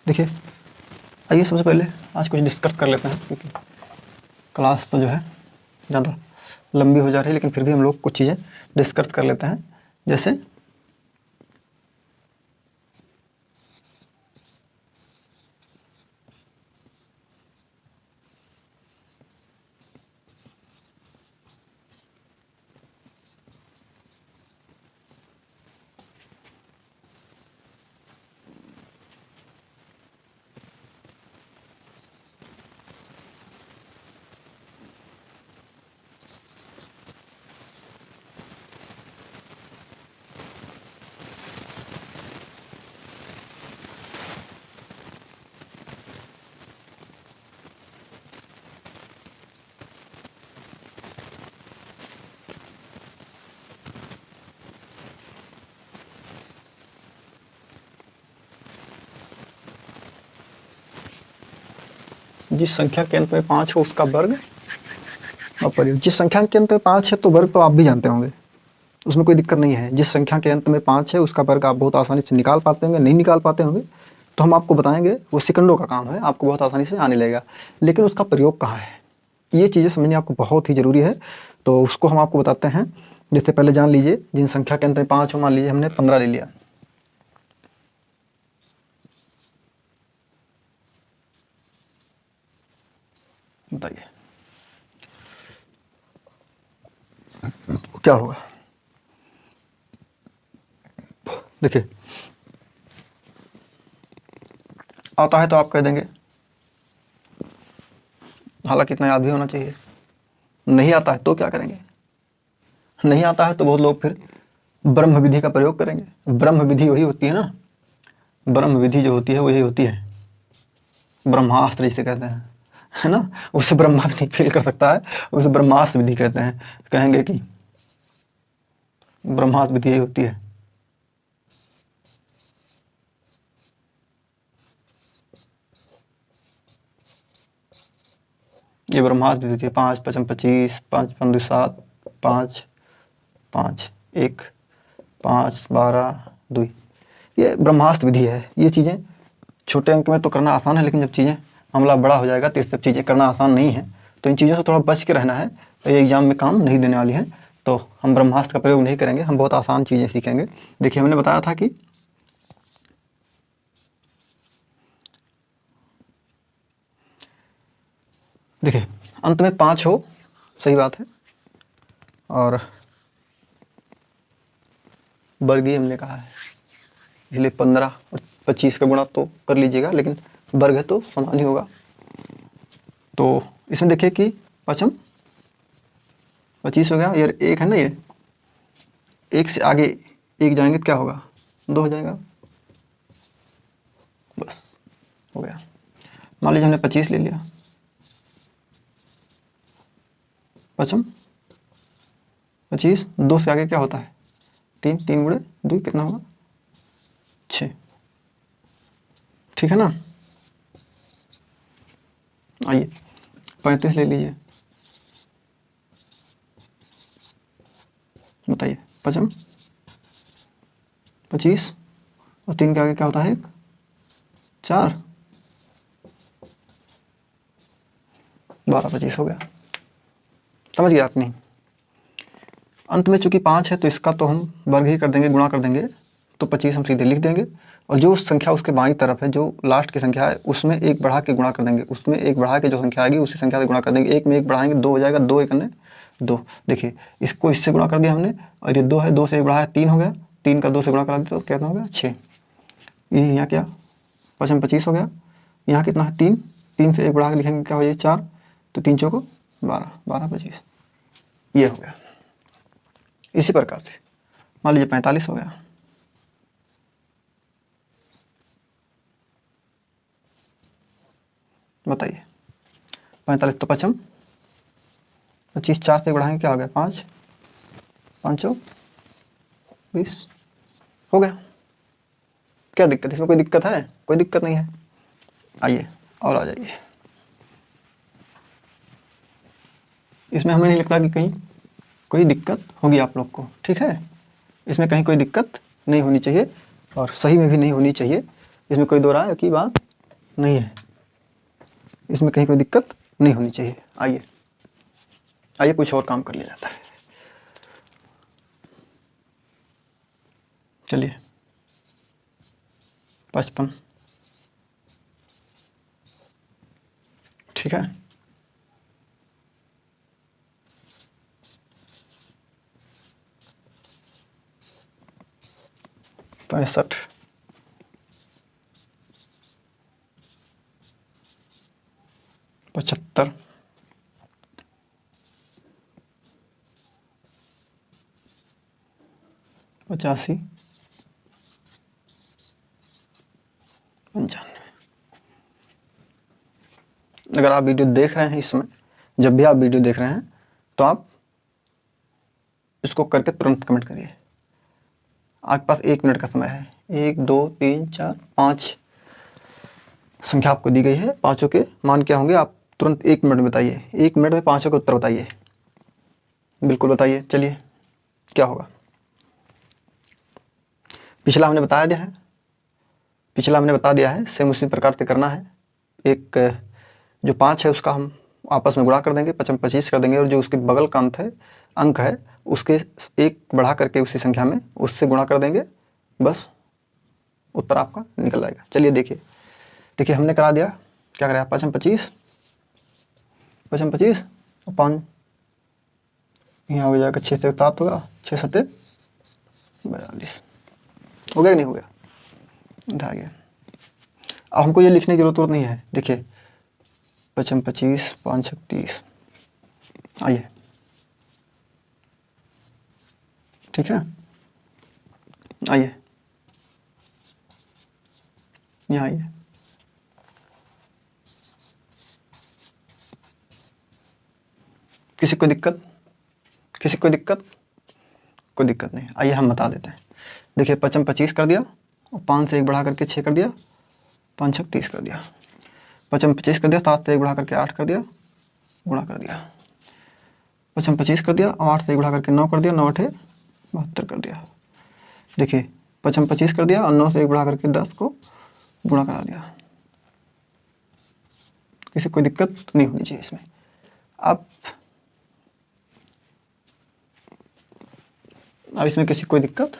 देखिए, आइए सबसे पहले आज कुछ डिस्कस कर लेते हैं, क्योंकि क्लास तो जो है ज़्यादा लंबी हो जा रही है, लेकिन फिर भी हम लोग कुछ चीज़ें डिस्कस कर लेते हैं। जैसे जिस संख्या के अंत में 5 हो उसका वर्ग अपरिवर्त। जिस संख्या के अंत में 5 है तो वर्ग तो आप भी जानते होंगे। उसमें कोई दिक्कत नहीं है। जिस संख्या के अंत में 5 है उसका वर्ग आप बहुत आसानी से निकाल पाते होंगे, नहीं निकाल पाते होंगे तो हम आपको बताएंगे, वो सेकंडों का काम है, आपको बहुत आसानी से आने लगेगा। लेकिन उसका प्रयोग कहाँ है, ये चीज़ें समझनी आपको बहुत ही ज़रूरी है, तो उसको हम आपको बताते हैं। जैसे पहले जान लीजिए, जिन संख्या के अंत में 5 हो, मान लीजिए हमने 15 ले लिया, बताइए क्या होगा। देखिए आता है तो आप कह देंगे, हालांकि इतना याद भी होना चाहिए। नहीं आता है तो क्या करेंगे, नहीं आता है तो बहुत लोग फिर ब्रह्म विधि का प्रयोग करेंगे। ब्रह्म विधि वही होती है ना, ब्रह्म विधि जो होती है वही होती है, ब्रह्मास्त्र जिसे कहते हैं, है ना। उसे ब्रह्मा भी नहीं फेल कर सकता है, उसे ब्रह्मास्त्र विधि कहते हैं। कहेंगे कि ब्रह्मास्त्र विधि यही होती है। ये ब्रह्मास्त्र विधि है। 5 5 25, 5 5 7, 5 5 1, 5 12 2, ये ब्रह्मास्त्र विधि है। ये चीज़ें छोटे अंक में तो करना आसान है, लेकिन जब चीज़ें मामला बड़ा हो जाएगा तो ये सब चीज़ें करना आसान नहीं है। तो इन चीज़ों से थोड़ा बच के रहना है, तो ये एग्जाम में काम नहीं देने वाली है। तो हम ब्रह्मास्त्र का प्रयोग नहीं करेंगे, हम बहुत आसान चीज़ें सीखेंगे। देखिए हमने बताया था कि देखिए अंत में 5 हो, सही बात है, और वर्गीय हमने कहा है, इसलिए 15 और 25 का गुणा तो कर लीजिएगा, लेकिन वर्ग है तो समान ही होगा। तो इसमें देखिए कि 5 25 हो गया, यार 1 है ना, ये 1 से आगे 1 जाएंगे तो क्या होगा, 2 हो जाएगा, बस हो गया। मान लीजिए हमने 25 ले लिया, 5 25, 2 से आगे क्या होता है, 3, 3 गुणे 2 कितना होगा, 6, ठीक है ना। आइए 35 ले लीजिए, बताइए 5 25 और 3 के आगे क्या होता है, 1 4, 12 25 हो गया। समझ गया आप नहीं। अंत में चूंकि 5 है तो इसका तो हम वर्ग ही कर देंगे, गुणा कर देंगे, तो 25 हम सीधे लिख देंगे। और जो संख्या उसके बाईं तरफ है, जो लास्ट की संख्या है, उसमें 1 बढ़ा के गुणा कर देंगे, उसमें 1 बढ़ा के जो संख्या आएगी उसी संख्या से गुणा कर देंगे। 1 में 1 बढ़ाएंगे 2 हो जाएगा, 2 1 2। देखिए इसको इससे गुणा कर दिया हमने, और ये 2 है, 2 से 1 बढ़ाया 3 हो गया, 3 का 2 से गुणा करा दिया तो कितना हो गया, 6। ये यहाँ क्या 5 में 25 हो गया, यहाँ कितना है 3, 3 से 1 बढ़ा के लिखेंगे क्या हो जाए 4, तो 3 चौको 12, 12 25, ये हो गया। इसी प्रकार से मान लीजिए 45 हो गया, बताइए 45 तो 5 25, 4 से बढ़ाएंगे क्या हो गया, 5 5 20 हो गया। क्या दिक्कत है इसमें, कोई दिक्कत है, कोई दिक्कत नहीं है। आइए और आ जाइए, इसमें हमें नहीं लगता कि कहीं कोई दिक्कत होगी आप लोग को, ठीक है। इसमें कहीं कोई दिक्कत नहीं होनी चाहिए, और सही में भी नहीं होनी चाहिए, इसमें कोई दो राय की बात नहीं है, इसमें कहीं कोई दिक्कत नहीं होनी चाहिए। आइए आइए कुछ और काम कर लिया जाता है। चलिए 55, ठीक है, 65, 75, 85, 95। अगर आप वीडियो देख रहे हैं इस समय, जब भी आप वीडियो देख रहे हैं तो आप इसको करके तुरंत कमेंट करिए। आपके पास 1 मिनट का समय है, 1 2 3 4 5 संख्या आपको दी गई है, पांचों के मान क्या होंगे आप तुरंत 1 मिनट में बताइए, 1 मिनट में पांचों के उत्तर बताइए, बिल्कुल बताइए। चलिए क्या होगा, पिछला हमने बता दिया है, सेम उसी प्रकार से करना है। एक जो 5 है उसका हम आपस में गुणा कर देंगे, 5 में 25 कर देंगे, और जो उसके बगल का अंक है उसके 1 बढ़ा करके उसी संख्या में उससे गुणा कर देंगे, बस उत्तर आपका निकल आएगा। चलिए देखिए हमने करा दिया, क्या कराया, 5 में 25 और 5 यहाँ हो जाएगा, 6 से 7 होगा, 6 7 42 हो गया कि नहीं हो गया, इधर आ गया। अब हमको ये लिखने की जरूरत नहीं है। देखिए 5 में 25 5 6 30, आइए, ठीक है, आइए यहाँ आइए, किसी को दिक्कत, कोई दिक्कत नहीं। आइए हम बता देते हैं। देखिए 5 में 25 कर दिया और 5 से 1 बढ़ा करके 6 कर दिया, 5 6 30 कर दिया, 5 में 25 कर दिया, 7 से 1 बढ़ा करके 8 कर दिया, गुणा कर दिया, 5 में 25 कर दिया और 8 से 1 बढ़ा करके 9 कर दिया, 9 8 72 कर दिया। देखिए 5 में 25 कर दिया और 9 से 1 बढ़ा करके 10 को गुणा करा दिया। किसी कोई दिक्कत नहीं होनी चाहिए इसमें। अब इसमें किसी कोई दिक्कत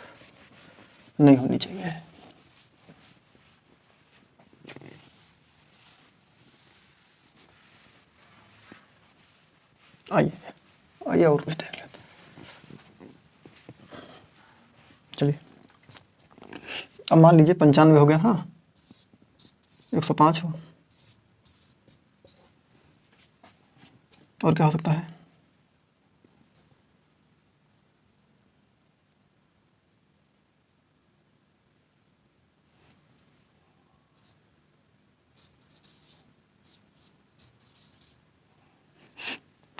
नहीं होनी चाहिए। आइए और कुछ देख लेते। चलिए अब मान लीजिए 95 हो गया, हाँ 105 हो, और क्या हो सकता है,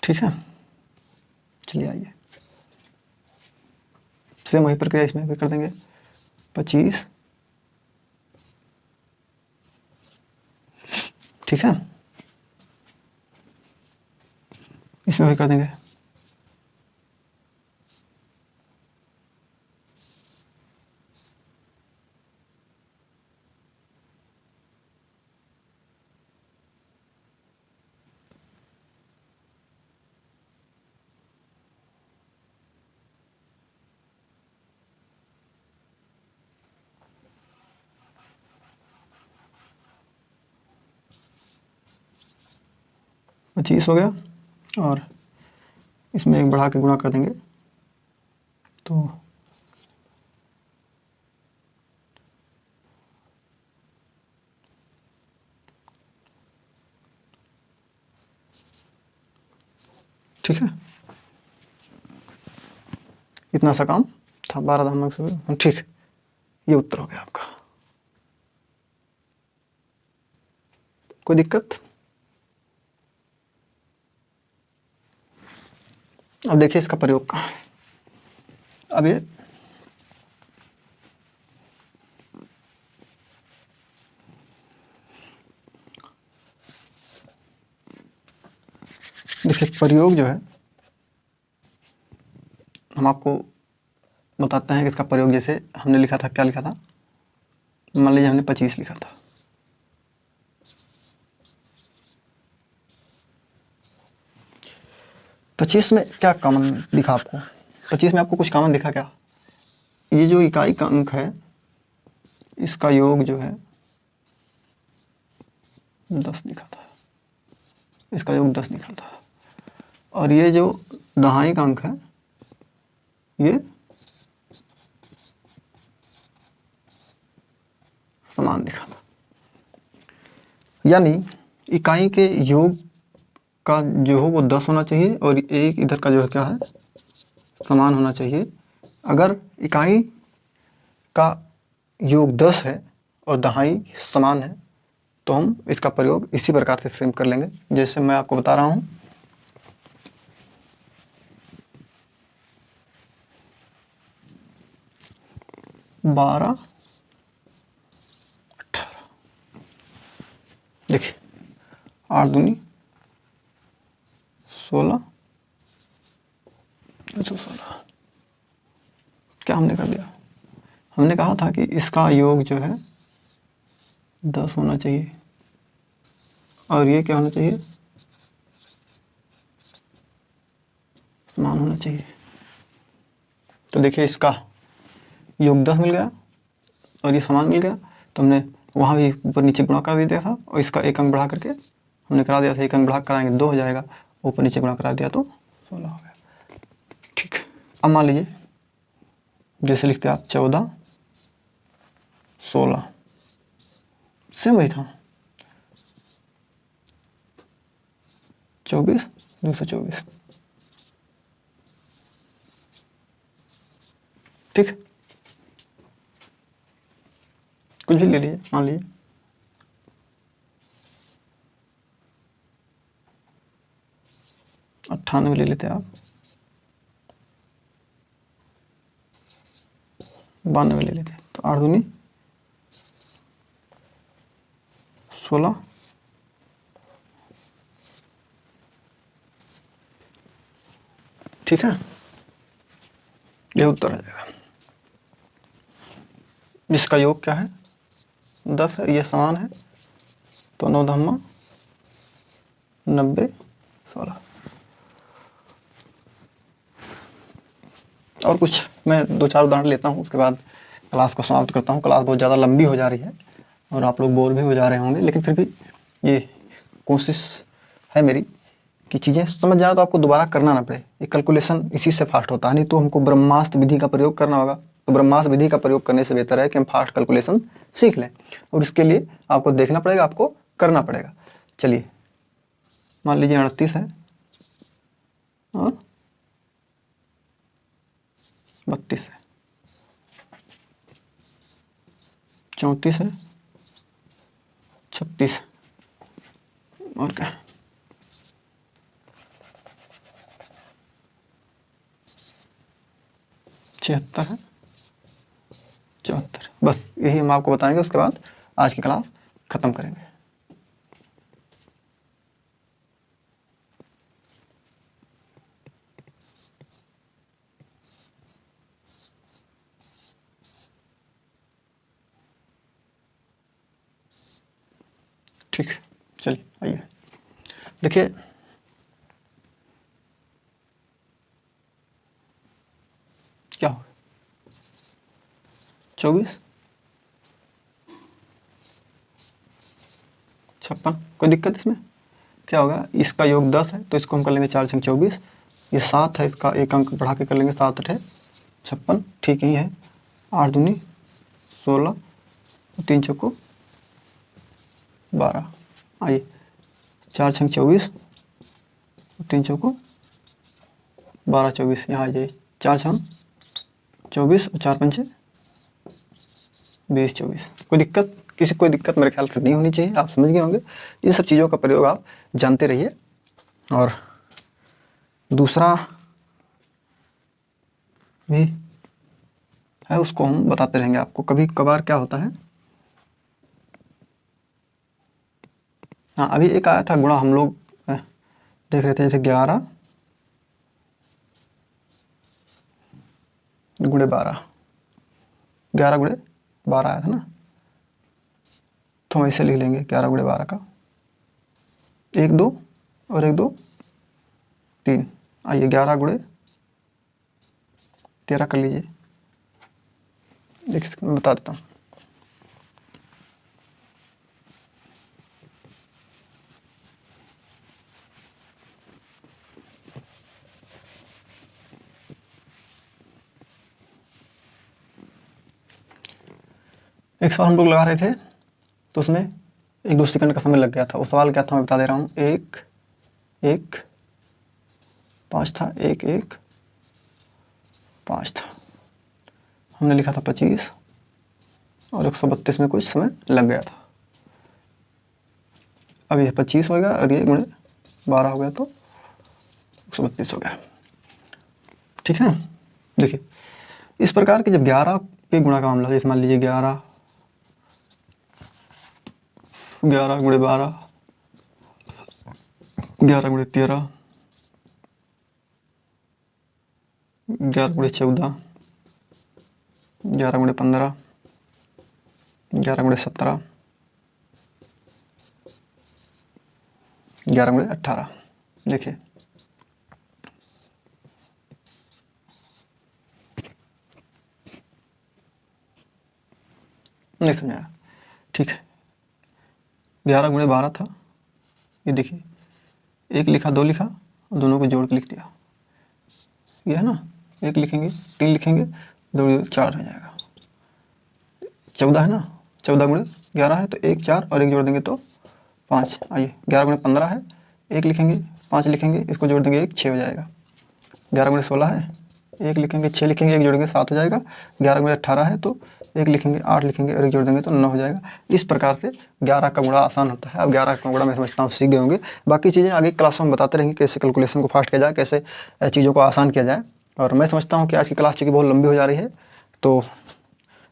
ठीक है। चलिए आइए, सेम वही प्रक्रिया इसमें भी कर देंगे। 25, ठीक है, इसमें वही कर देंगे। पच्चीस हो गया और इसमें 1 बढ़ा के गुणा कर देंगे, तो ठीक है, इतना सा काम था, 12 दशमलव से, ठीक, ये उत्तर हो गया आपका। कोई दिक्कत? अब देखिए इसका प्रयोग कहाँ है। अब ये देखिए प्रयोग जो है, हम आपको बताते हैं कि इसका प्रयोग, जैसे हमने लिखा था, क्या लिखा था, मान लीजिए हमने 25 लिखा था, पच्चीस में क्या कॉमन दिखा आपको, 25 में आपको कुछ कॉमन दिखा क्या? ये जो इकाई का अंक है इसका योग जो है 10 दिखा था, इसका योग 10 दिखा था, और ये जो दहाई का अंक है ये समान दिखा था। यानी इकाई के योग का जो हो वो 10 होना चाहिए और एक इधर का जो है क्या है, समान होना चाहिए। अगर इकाई का योग 10 है और दहाई समान है तो हम इसका प्रयोग इसी प्रकार से सेम कर लेंगे, जैसे मैं आपको बता रहा हूँ। बारह 18, देखिए 8 दूनी 16, 16, क्या हमने कर दिया, हमने कहा था कि इसका योग जो है 10 होना चाहिए और ये क्या होना चाहिए, समान होना चाहिए। तो देखिए इसका योग 10 मिल गया और ये समान मिल गया, तो हमने वहाँ भी ऊपर नीचे गुणा कर दिया था और इसका एक अंक बढ़ा करके हमने करा दिया था, एक अंक बढ़ा कराएंगे 2 हो जाएगा, ऊपर नीचे गुणा करा दिया तो 16 हो गया। ठीक है, अब मान लीजिए जैसे लिखते आप 14 16, सेम वही था 24 224। ठीक, कुछ भी ले लीजिए, मान लीजिए 98 ले लेते आप, 92 ले लेते, तो 8 दूनी 16, ठीक है, यह उत्तर आ जाएगा। इसका योग क्या है 10 है, ये समान है, तो 9 धम्मा 90 16। और कुछ मैं 2-4 उदाहरण लेता हूँ, उसके बाद क्लास को समाप्त करता हूँ। क्लास बहुत ज़्यादा लंबी हो जा रही है और आप लोग बोर भी हो जा रहे होंगे, लेकिन फिर भी ये कोशिश है मेरी कि चीज़ें समझ जाए तो आपको दोबारा करना ना पड़े। ये कैलकुलेशन इसी से फास्ट होता है, नहीं तो हमको ब्रह्मास्त्र विधि का प्रयोग करना होगा। तो ब्रह्मास्त्र विधि का प्रयोग करने से बेहतर है कि हम फास्ट कैलकुलेशन सीख लें, और इसके लिए आपको देखना पड़ेगा, आपको करना पड़ेगा। चलिए मान लीजिए 38 है और 32 है, 34 है, 36 है, और क्या 76 है, 74। बस यही हम आपको बताएंगे, उसके बाद आज की क्लास खत्म करेंगे। ठीक है, चलिए आइए देखिए, क्या हो 24 56, कोई दिक्कत इसमें? क्या होगा, इसका योग 10 है तो इसको हम कर लेंगे 4 छंग 24, ये 7 है, इसका एक अंक बढ़ा के कर लेंगे 7 8 56, ठीक ही है। 8 दूनी 16, 3 चौको 12। आइए 4 छंग 24, 3 चौको 12 24, यहाँ आ जाइए 4 छंग 24 और 4 पंचे 20 24। कोई दिक्कत, किसी कोई दिक्कत मेरे ख्याल से नहीं होनी चाहिए, आप समझ गए होंगे। इन सब चीज़ों का प्रयोग आप जानते रहिए। और दूसरा भी है, उसको हम बताते रहेंगे आपको। कभी कभार क्या होता है, हाँ अभी एक आया था गुणा, हम लोग देख रहे थे, जैसे 11 गुणे 12, 11 गुणे 12 आया था ना, तो हम ऐसे लिख लेंगे 11 गुणे 12 का 1 2 और 1 2 3। आइए 11 गुणे 13 कर लीजिए, देखिए मैं बता देता हूँ। एक सवाल हम लोग लगा रहे थे, तो उसमें 1-2 सेकंड का समय लग गया था। वो सवाल क्या था मैं बता दे रहा हूँ। 1 1 5 था, 1 1 5 था, हमने लिखा था 25 और 132 में कुछ समय लग गया था। अब ये 25 हो गया और ये गुणे 12 हो गया, तो 132 हो गया। ठीक है, देखिए इस प्रकार के जब 11 के गुणा का मामला, जैसे मान लीजिए 11 गुणे 12, 11 गुणे 13, 11 गुणे 14, 11 गुणे 15, 11 गुणे 17, 11 गुणे 18। देखिए नहीं समझाया, ठीक है। 11 गुणे 12 था, ये देखिए 1 लिखा, 2 लिखा, दोनों को जोड़ के लिख दिया, ये है ना। 1 लिखेंगे, 3 लिखेंगे, 2 4 हो जाएगा। 14 है ना, 14 गुणे 11 है तो 1 4 और 1 जोड़ देंगे तो 5। आइए 11 गुणे 15 है, 1 लिखेंगे, 5 लिखेंगे, इसको जोड़ देंगे 1 6 हो जाएगा। 11 गुणे 16 है, 1 लिखेंगे, 6 लिखेंगे, 1 जोड़ेंगे 7 हो जाएगा। 11 गुणे 18 है तो 1 लिखेंगे, 8 लिखेंगे और 1 जोड़ देंगे तो 9 हो जाएगा। इस प्रकार से 11 का गुणा आसान होता है। अब 11 का गुणा मैं समझता हूँ सीख गए होंगे। बाकी चीज़ें आगे क्लासों में बताते रहेंगे, कैसे कैलकुलेशन को फास्ट किया जाए, कैसे चीज़ों को आसान किया जाए। और मैं समझता हूँ कि आज की क्लास चूँकि बहुत लंबी हो जा रही है तो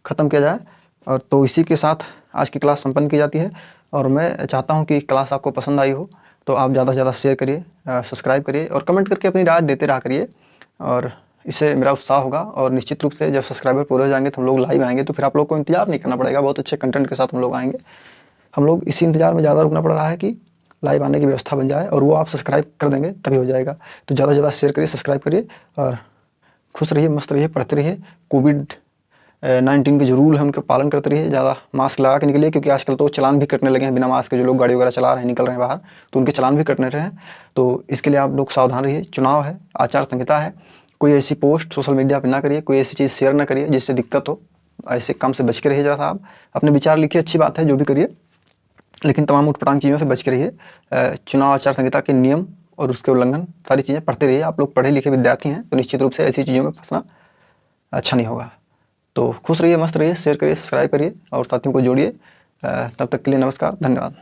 ख़त्म किया जाए। और तो इसी के साथ आज की क्लास संपन्न की जाती है। और मैं चाहता हूँ कि क्लास आपको पसंद आई हो तो आप ज़्यादा से ज़्यादा शेयर करिए, सब्सक्राइब करिए और कमेंट करके अपनी राय देते रहा करिए। और इससे मेरा उत्साह होगा। और निश्चित रूप से जब सब्सक्राइबर पूरे हो जाएंगे तो हम लोग लाइव आएंगे, तो फिर आप लोग को इंतजार नहीं करना पड़ेगा, बहुत अच्छे कंटेंट के साथ हम लोग आएंगे। हम लोग इसी इंतजार में ज़्यादा रुकना पड़ रहा है कि लाइव आने की व्यवस्था बन जाए, और वो आप सब्सक्राइब कर देंगे तभी हो जाएगा। तो ज़्यादा से ज़्यादा शेयर करिए, सब्सक्राइब करिए और खुश रहिए, मस्त रहिए, पढ़ते रहिए। कोविड-19 के जो रूल हैं उनका पालन करते रहिए, ज़्यादा मास्क लगा के निकलिए, क्योंकि आजकल तो चलान भी कटने लगे हैं बिना मास्क के। जो लोग गाड़ी वगैरह चला रहे हैं, निकल रहे हैं बाहर, तो उनके चलान भी कटने रहे हैं। तो इसके लिए आप लोग सावधान रहिए। चुनाव है, आचार संहिता है, कोई ऐसी पोस्ट सोशल मीडिया पर ना करिए, कोई ऐसी चीज़ शेयर ना करिए जिससे दिक्कत हो। ऐसे काम से बच के रहिए। ज़रा सा आप अपने विचार लिखिए, अच्छी बात है, जो भी करिए, लेकिन तमाम उटपटांग चीज़ों से बच के रहिए। चुनाव आचार संहिता के नियम और उसके उल्लंघन सारी चीज़ें पढ़ते रहिए। आप लोग पढ़े लिखे विद्यार्थी हैं तो निश्चित रूप से ऐसी चीज़ों में फंसना अच्छा नहीं होगा। तो खुश रहिए, मस्त रहिए, शेयर करिए, सब्सक्राइब करिए और साथियों को जोड़िए। तब तक के लिए नमस्कार, धन्यवाद।